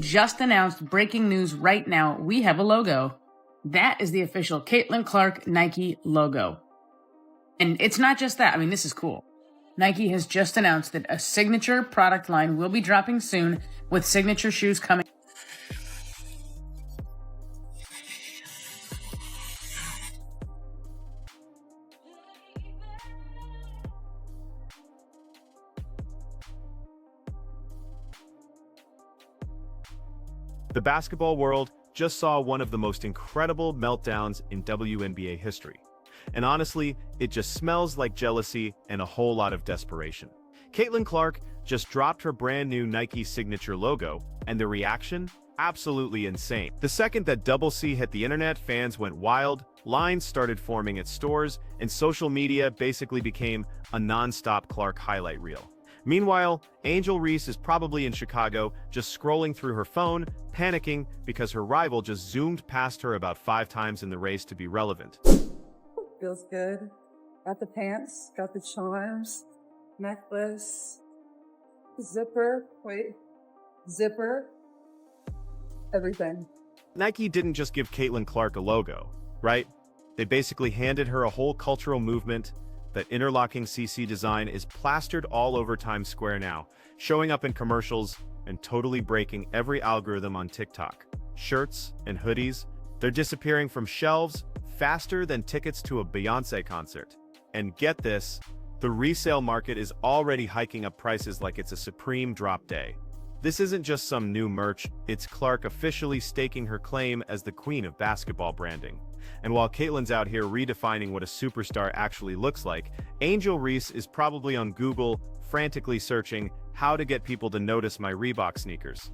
just announced, breaking news right now, we have a logo. That is the official Caitlin Clark Nike logo. And it's not just that. I mean, this is cool. Nike has just announced that a signature product line will be dropping soon, with signature shoes coming. The basketball world just saw one of the most incredible meltdowns in WNBA history. And honestly, it just smells like jealousy and a whole lot of desperation. Caitlin Clark just dropped her brand new Nike signature logo, and the reaction? Absolutely insane. The second that Double C hit the internet, fans went wild, lines started forming at stores, and social media basically became a non-stop Clark highlight reel. Meanwhile, Angel Reese is probably in Chicago, just scrolling through her phone, panicking because her rival just zoomed past her about 5 times in the race to be relevant. Feels good. Got the pants, got the charms, necklace, zipper, everything. Nike didn't just give Caitlin Clark a logo, right? They basically handed her a whole cultural movement. That interlocking CC design is plastered all over Times Square now, showing up in commercials and totally breaking every algorithm on TikTok. Shirts and hoodies, they're disappearing from shelves faster than tickets to a Beyoncé concert. And get this, the resale market is already hiking up prices like it's a supreme drop day. This isn't just some new merch, it's Clark officially staking her claim as the queen of basketball branding. And while Caitlin's out here redefining what a superstar actually looks like, Angel Reese is probably on Google, frantically searching how to get people to notice my Reebok sneakers.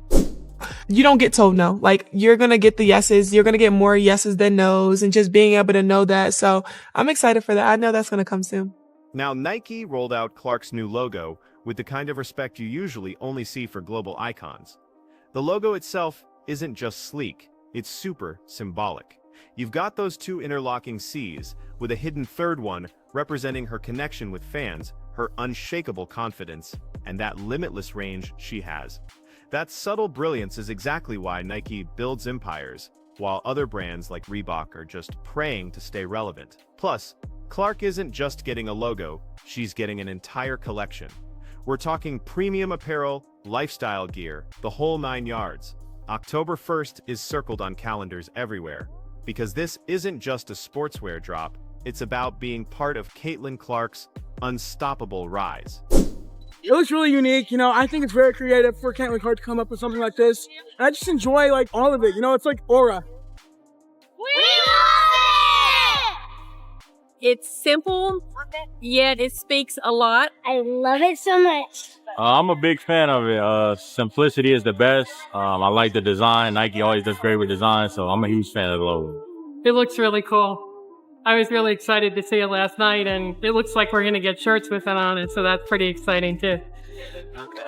You don't get told no. Like, you're going to get the yeses. You're going to get more yeses than nos, and just being able to know that. So I'm excited for that. I know that's going to come soon. Now, Nike rolled out Clark's new logo with the kind of respect you usually only see for global icons. The logo itself isn't just sleek, it's super symbolic. You've got those 2 interlocking C's, with a hidden third one representing her connection with fans, her unshakable confidence, and that limitless range she has. That subtle brilliance is exactly why Nike builds empires, while other brands like Reebok are just praying to stay relevant. Plus, Clark isn't just getting a logo, she's getting an entire collection. We're talking premium apparel, lifestyle gear, the whole 9 yards. October 1st is circled on calendars everywhere, because this isn't just a sportswear drop, it's about being part of Caitlin Clark's unstoppable rise. It looks really unique, I think it's very creative for Caitlin Clark to come up with something like this. And I just enjoy all of it, it's like aura. We love it! It's simple, yet it speaks a lot. I love it so much. I'm a big fan of it. Simplicity is the best. I like the design. Nike always does great with design, so I'm a huge fan of the logo. It looks really cool. I was really excited to see it last night, and it looks like we're going to get shirts with it on it, so that's pretty exciting too.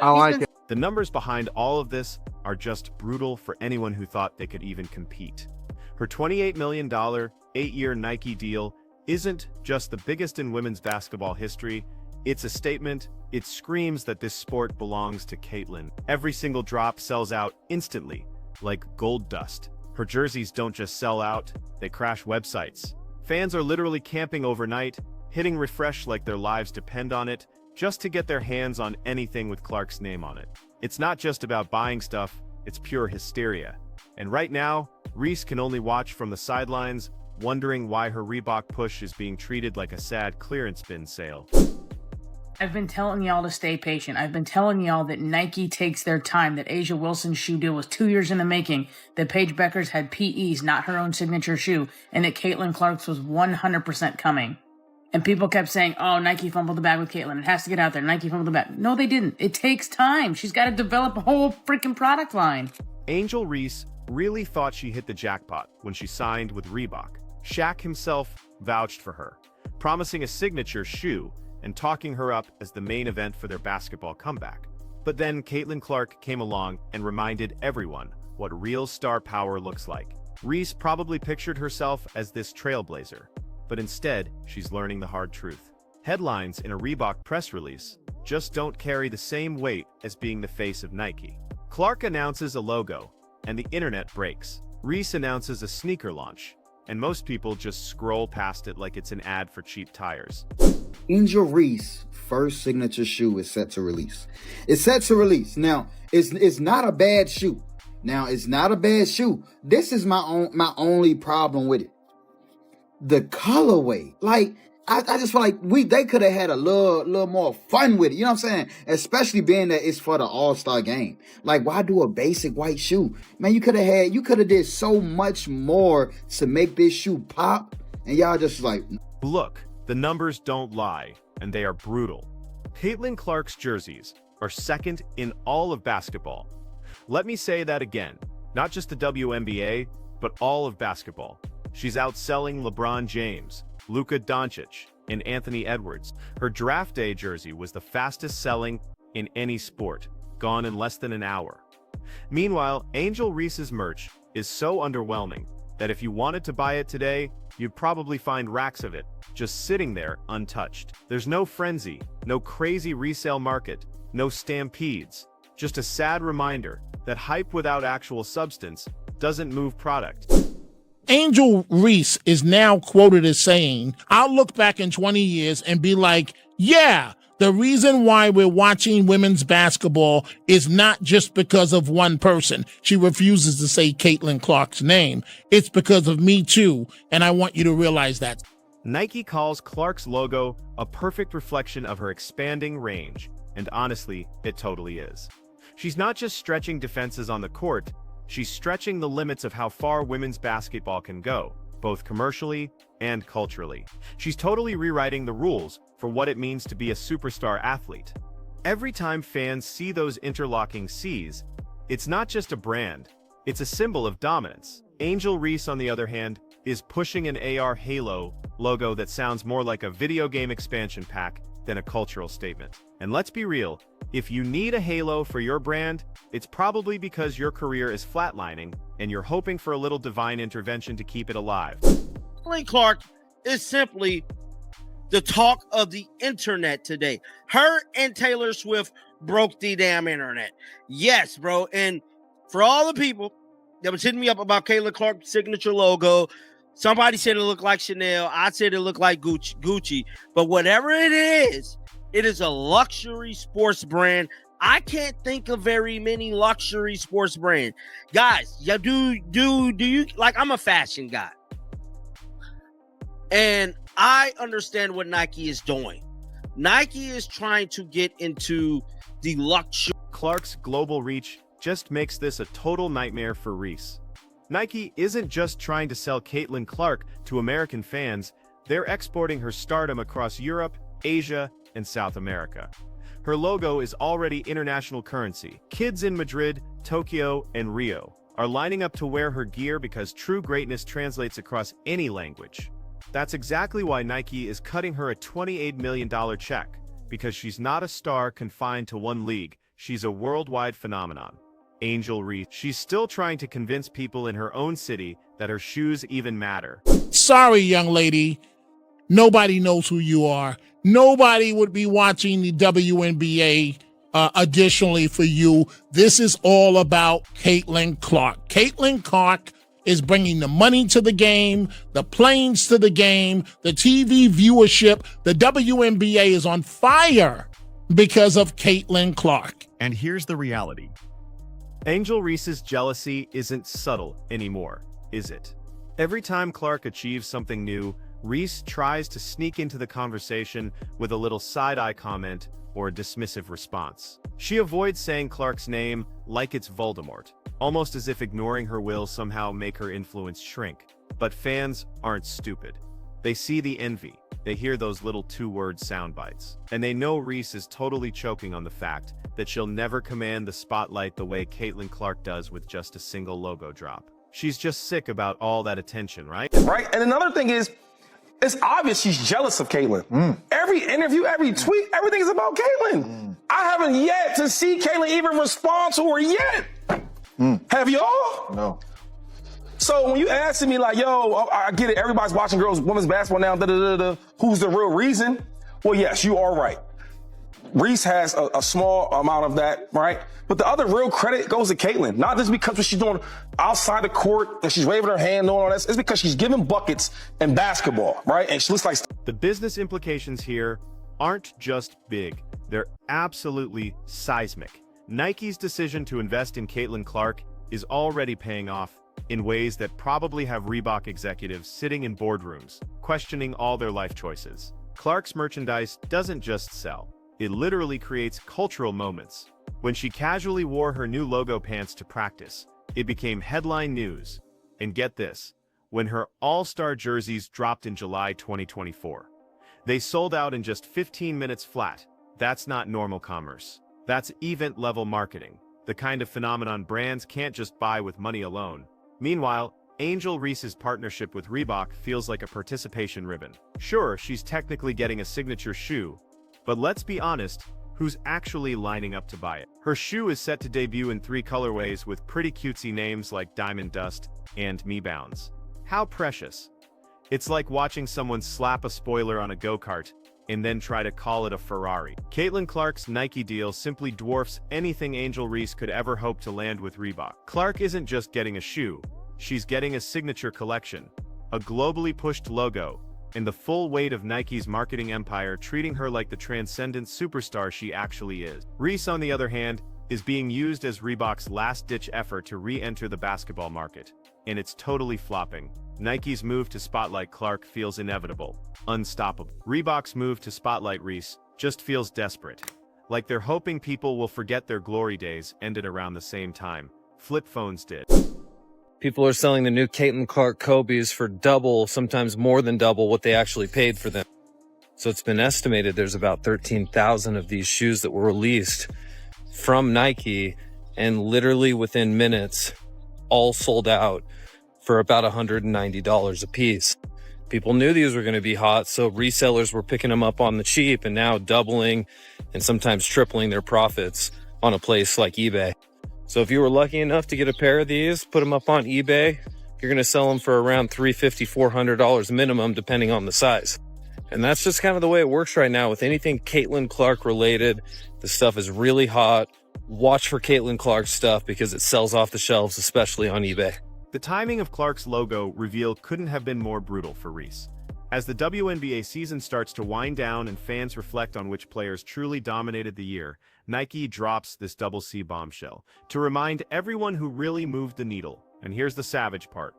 I like it. The numbers behind all of this are just brutal for anyone who thought they could even compete. Her $28 million, 8-year Nike deal isn't just the biggest in women's basketball history, it's a statement. It screams that this sport belongs to Caitlin. Every single drop sells out instantly, like gold dust. Her jerseys don't just sell out, they crash websites. Fans are literally camping overnight, hitting refresh like their lives depend on it, just to get their hands on anything with Clark's name on it. It's not just about buying stuff, it's pure hysteria. And right now, Reese can only watch from the sidelines, wondering why her Reebok push is being treated like a sad clearance bin sale. I've been telling y'all to stay patient. I've been telling y'all that Nike takes their time, that A'ja Wilson's shoe deal was 2 years in the making, that Paige Beckers had PEs, not her own signature shoe, and that Caitlin Clark's was 100% coming. And people kept saying, oh, Nike fumbled the bag with Caitlin. It has to get out there. Nike fumbled the bag. No, they didn't. It takes time. She's got to develop a whole freaking product line. Angel Reese really thought she hit the jackpot when she signed with Reebok. Shaq himself vouched for her, promising a signature shoe and talking her up as the main event for their basketball comeback. But then Caitlin Clark came along and reminded everyone what real star power looks like. Reese probably pictured herself as this trailblazer, but instead, she's learning the hard truth. Headlines in a Reebok press release just don't carry the same weight as being the face of Nike. Clark announces a logo, and the internet breaks. Reese announces a sneaker launch, and most people just scroll past it like it's an ad for cheap tires. Angel Reese first signature shoe is set to release. It's set to release. Now, it's not a bad shoe. This is my only problem with it. The colorway. Like, I just feel like they could have had a little more fun with it. You know what I'm saying? Especially being that it's for the All-Star game. Like, why do a basic white shoe? Man, you could have did so much more to make this shoe pop. And y'all just like, look, the numbers don't lie, and they are brutal. Caitlin Clark's jerseys are second in all of basketball. Let me say that again. Not just the WNBA, but all of basketball. She's outselling LeBron James, Luka Doncic, and Anthony Edwards. Her draft day jersey was the fastest selling in any sport, gone in less than an hour. Meanwhile, Angel Reese's merch is so underwhelming that if you wanted to buy it today, you'd probably find racks of it just sitting there untouched. There's no frenzy, no crazy resale market, no stampedes, just a sad reminder that hype without actual substance doesn't move product. Angel Reese is now quoted as saying, "I'll look back in 20 years and be like, yeah, the reason why we're watching women's basketball is not just because of one person." She refuses to say Caitlin Clark's name. "It's because of me too, and I want you to realize that." Nike calls Clark's logo a perfect reflection of her expanding range, and honestly, it totally is. She's not just stretching defenses on the court, she's stretching the limits of how far women's basketball can go, both commercially and culturally. She's totally rewriting the rules for what it means to be a superstar athlete. Every time fans see those interlocking C's, it's not just a brand, it's a symbol of dominance. Angel Reese, on the other hand, is pushing an AR Halo logo that sounds more like a video game expansion pack than a cultural statement. And let's be real, if you need a halo for your brand, it's probably because your career is flatlining and you're hoping for a little divine intervention to keep it alive. Caitlin Clark is simply the talk of the internet today. Her and Taylor Swift broke the damn internet. Yes, bro. And for all the people that was hitting me up about Caitlin Clark's signature logo, somebody said it looked like Chanel. I said it looked like Gucci. But whatever it is a luxury sports brand. I can't think of very many luxury sports brands. Guys, yeah, do you, like, I'm a fashion guy. And I understand what Nike is doing. Nike is trying to get into the luxury. Clark's global reach just makes this a total nightmare for Reese. Nike isn't just trying to sell Caitlin Clark to American fans, they're exporting her stardom across Europe, Asia, and South America. Her logo is already international currency. Kids in Madrid, Tokyo, and Rio are lining up to wear her gear because true greatness translates across any language. That's exactly why Nike is cutting her a $28 million check, because she's not a star confined to one league, she's a worldwide phenomenon. Angel Reese, she's still trying to convince people in her own city that her shoes even matter. Sorry, young lady. Nobody knows who you are. Nobody would be watching the WNBA additionally for you. This is all about Caitlin Clark. Caitlin Clark is bringing the money to the game, the planes to the game, the TV viewership. The WNBA is on fire because of Caitlin Clark. And here's the reality. Angel Reese's jealousy isn't subtle anymore, is it? Every time Clark achieves something new, Reese tries to sneak into the conversation with a little side-eye comment or a dismissive response. She avoids saying Clark's name like it's Voldemort, almost as if ignoring her will somehow make her influence shrink. But fans aren't stupid. They see the envy, they hear those little two-word sound bites, and they know Reese is totally choking on the fact that she'll never command the spotlight the way Caitlin Clark does with just a single logo drop. She's just sick about all that attention, right? Right, and another thing is, it's obvious she's jealous of Caitlin. Every interview, every tweet, everything is about Caitlin. I haven't yet to see Caitlin even respond to her yet. Have y'all? No. So when you asking me like, yo, I get it, everybody's watching women's basketball now, who's the real reason? Well, yes, you are right. Reese has a small amount of that, right? But the other real credit goes to Caitlin, not just because what she's doing outside the court and she's waving her hand, doing all that. It's because she's giving buckets in basketball, right? And she looks like... The business implications here aren't just big, they're absolutely seismic. Nike's decision to invest in Caitlin Clark is already paying off in ways that probably have Reebok executives sitting in boardrooms, questioning all their life choices. Clark's merchandise doesn't just sell, it literally creates cultural moments. When she casually wore her new logo pants to practice, it became headline news. And get this, when her all-star jerseys dropped in July 2024, they sold out in just 15 minutes flat. That's not normal commerce. That's event-level marketing, the kind of phenomenon brands can't just buy with money alone. Meanwhile, Angel Reese's partnership with Reebok feels like a participation ribbon. Sure, she's technically getting a signature shoe, but let's be honest, who's actually lining up to buy it? Her shoe is set to debut in 3 colorways with pretty cutesy names like Diamond Dust and Me Bounds. How precious. It's like watching someone slap a spoiler on a go-kart and then try to call it a Ferrari. Caitlin Clark's Nike deal simply dwarfs anything Angel Reese could ever hope to land with Reebok. Clark isn't just getting a shoe, she's getting a signature collection, a globally pushed logo, and the full weight of Nike's marketing empire treating her like the transcendent superstar she actually is. Reese, on the other hand, is being used as Reebok's last-ditch effort to re-enter the basketball market, and it's totally flopping. Nike's move to spotlight Clark feels inevitable, unstoppable. Reebok's move to spotlight Reese just feels desperate, like they're hoping people will forget their glory days ended around the same time flip phones did. People are selling the new Caitlin Clark Kobe's for double, sometimes more than double what they actually paid for them. So it's been estimated there's about 13,000 of these shoes that were released from Nike, and literally within minutes, all sold out for about $190 a piece. People knew these were going to be hot, so resellers were picking them up on the cheap and now doubling and sometimes tripling their profits on a place like eBay. So if you were lucky enough to get a pair of these, put them up on eBay, you're going to sell them for around $350, $400 minimum, depending on the size. And that's just kind of the way it works right now with anything Caitlin Clark related. The stuff is really hot. Watch for Caitlin Clark stuff because it sells off the shelves, especially on eBay. The timing of Clark's logo reveal couldn't have been more brutal for Reese. As the WNBA season starts to wind down and fans reflect on which players truly dominated the year, Nike drops this double C bombshell to remind everyone who really moved the needle. And here's the savage part.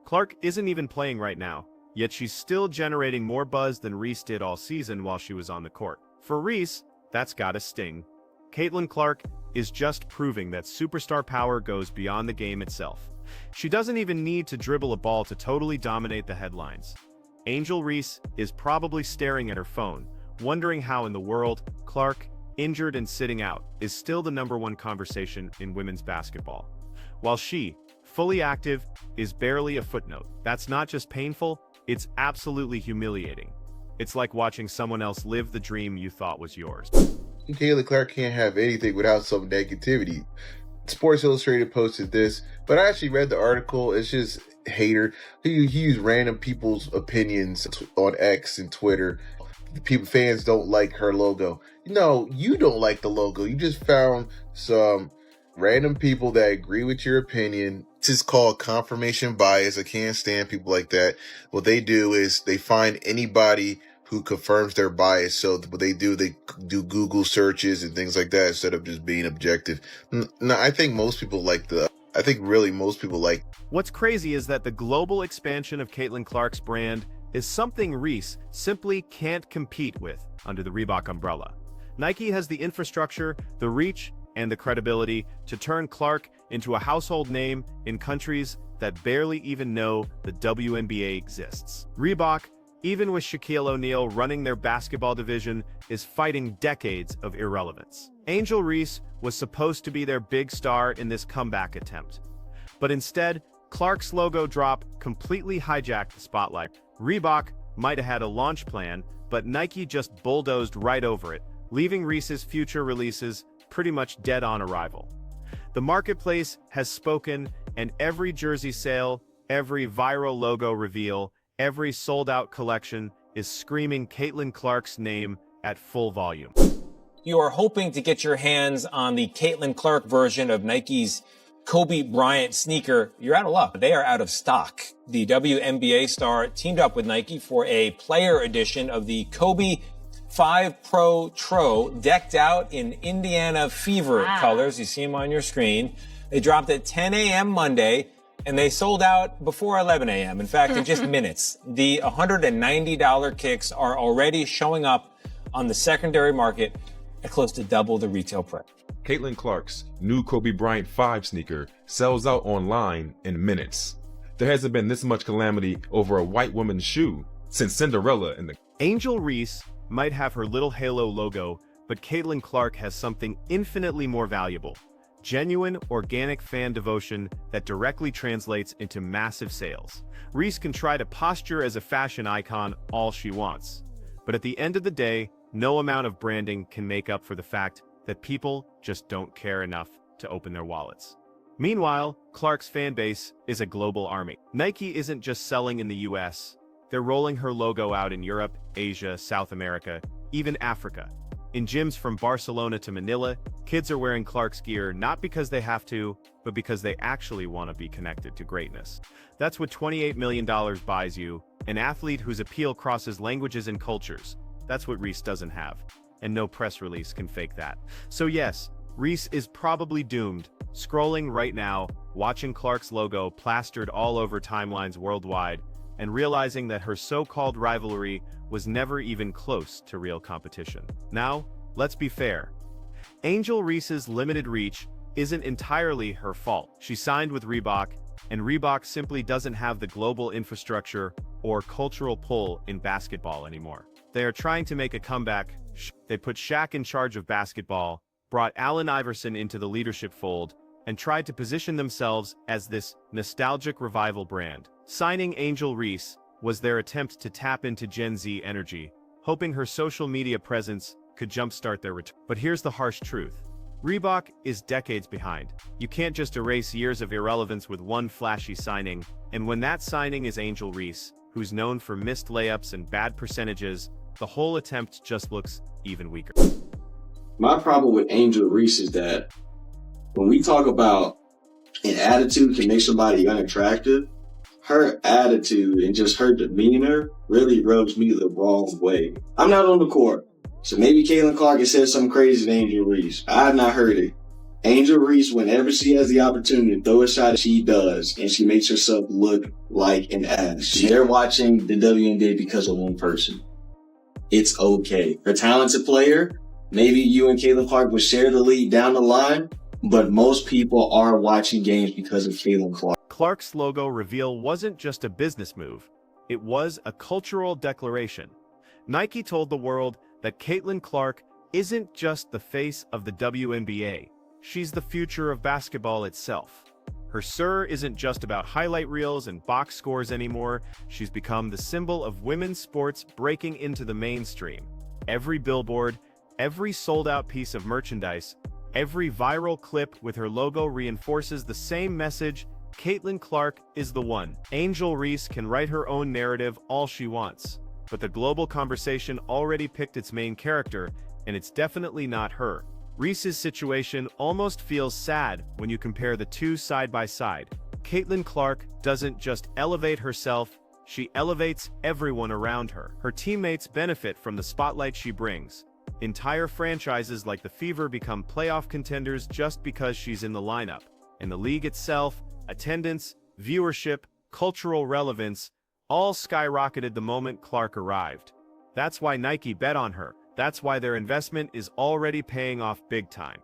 Clark isn't even playing right now, yet she's still generating more buzz than Reese did all season while she was on the court. For Reese, that's gotta sting. Caitlin Clark is just proving that superstar power goes beyond the game itself. She doesn't even need to dribble a ball to totally dominate the headlines. Angel Reese is probably staring at her phone, wondering how in the world Clark, injured and sitting out, is still the #1 conversation in women's basketball. While she, fully active, is barely a footnote. That's not just painful, it's absolutely humiliating. It's like watching someone else live the dream you thought was yours. Caitlin Clark can't have anything without some negativity. Sports Illustrated posted this, but I actually read the article. It's just hater. He used random people's opinions on X and Twitter. Fans don't like her logo. No, you don't like the logo. You just found some random people that agree with your opinion. This is called confirmation bias. I can't stand people like that. What they do is they find anybody who confirms their bias. So what they do Google searches and things like that instead of just being objective. No, I think most people like most people like. What's crazy is that the global expansion of Caitlin Clark's brand is something Reese simply can't compete with under the Reebok umbrella. Nike has the infrastructure, the reach, and the credibility to turn Clark into a household name in countries that barely even know the WNBA exists. Reebok, even with Shaquille O'Neal running their basketball division, is fighting decades of irrelevance. Angel Reese was supposed to be their big star in this comeback attempt. But instead, Clark's logo drop completely hijacked the spotlight. Reebok might have had a launch plan, but Nike just bulldozed right over it, leaving Reese's future releases pretty much dead on arrival. The marketplace has spoken, and every jersey sale, every viral logo reveal, every sold-out collection is screaming Caitlin Clark's name at full volume. you are hoping to get your hands on the Caitlin Clark version of Nike's Kobe Bryant sneaker, you're out of luck. They are out of stock. The WNBA star teamed up with Nike for a player edition of the Kobe 5 Pro Tro, decked out in Indiana Fever colors. You see them on your screen. They dropped at 10 a.m. Monday, and they sold out before 11 a.m. In fact, in just minutes. The $190 kicks are already showing up on the secondary market at close to double the retail price. Caitlin Clark's new Kobe Bryant 5 sneaker sells out online in minutes. There hasn't been this much calamity over a white woman's shoe since Cinderella and the... Angel Reese might have her little halo logo, but Caitlin Clark has something infinitely more valuable. Genuine, organic fan devotion that directly translates into massive sales. Reese can try to posture as a fashion icon all she wants. But at the end of the day, no amount of branding can make up for the fact that people just don't care enough to open their wallets. Meanwhile, Clark's fan base is a global army. Nike isn't just selling in the US, they're rolling her logo out in Europe, Asia, South America, even Africa. In gyms from Barcelona to Manila, kids are wearing Clark's gear not because they have to, but because they actually want to be connected to greatness. That's what $28 million buys you, an athlete whose appeal crosses languages and cultures. That's what Reese doesn't have. And no press release can fake that. So yes, Reese is probably doomed, scrolling right now, watching Clark's logo plastered all over timelines worldwide, and realizing that her so-called rivalry was never even close to real competition. Now, let's be fair. Angel Reese's limited reach isn't entirely her fault. She signed with Reebok, and Reebok simply doesn't have the global infrastructure or cultural pull in basketball anymore. They are trying to make a comeback. They put Shaq in charge of basketball, brought Allen Iverson into the leadership fold, and tried to position themselves as this nostalgic revival brand. Signing Angel Reese was their attempt to tap into Gen Z energy, hoping her social media presence could jumpstart their return. But here's the harsh truth. Reebok is decades behind. You can't just erase years of irrelevance with one flashy signing, and when that signing is Angel Reese, who's known for missed layups and bad percentages, the whole attempt just looks even weaker. My problem with Angel Reese is that when we talk about an attitude can make somebody unattractive, her attitude and just her demeanor really rubs me the wrong way. I'm not on the court, so maybe Caitlin Clark has said something crazy to Angel Reese. I have not heard it. Angel Reese, whenever she has the opportunity to throw a shot, she does, and she makes herself look like an ass. They're watching the WNBA because of one person. It's okay. Her talented player, maybe you and Caitlin Clark will share the lead down the line, but most people are watching games because of Caitlin Clark. Clark's logo reveal wasn't just a business move, it was a cultural declaration. Nike told the world that Caitlin Clark isn't just the face of the WNBA, she's the future of basketball itself. Her "Sir" isn't just about highlight reels and box scores anymore, she's become the symbol of women's sports breaking into the mainstream. Every billboard, every sold-out piece of merchandise, every viral clip with her logo reinforces the same message: Caitlin Clark is the one. Angel Reese can write her own narrative all she wants, but the global conversation already picked its main character, and it's definitely not her. Reese's situation almost feels sad when you compare the two side by side. Caitlin Clark doesn't just elevate herself, she elevates everyone around her. Her teammates benefit from the spotlight she brings. Entire franchises like the Fever become playoff contenders just because she's in the lineup. And the league itself, attendance, viewership, cultural relevance, all skyrocketed the moment Clark arrived. That's why Nike bet on her. That's why their investment is already paying off big time.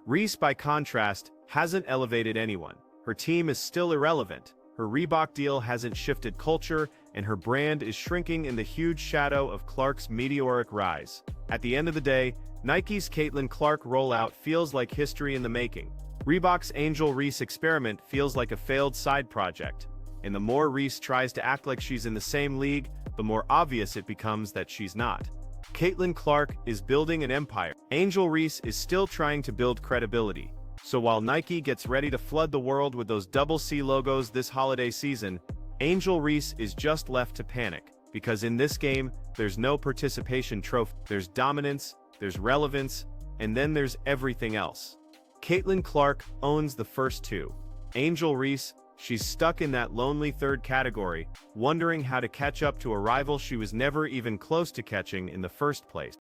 Reese, by contrast, hasn't elevated anyone. Her team is still irrelevant. Her Reebok deal hasn't shifted culture, and her brand is shrinking in the huge shadow of Clark's meteoric rise. At the end of the day, Nike's Caitlin Clark rollout feels like history in the making. Reebok's Angel Reese experiment feels like a failed side project. And the more Reese tries to act like she's in the same league, the more obvious it becomes that she's not. Caitlin Clark is building an empire. Angel Reese is still trying to build credibility. So while Nike gets ready to flood the world with those double C logos this holiday season, Angel Reese is just left to panic. Because in this game, there's no participation trophy. There's dominance, there's relevance, and then there's everything else. Caitlin Clark owns the first two. Angel Reese, she's stuck in that lonely third category, wondering how to catch up to a rival she was never even close to catching in the first place.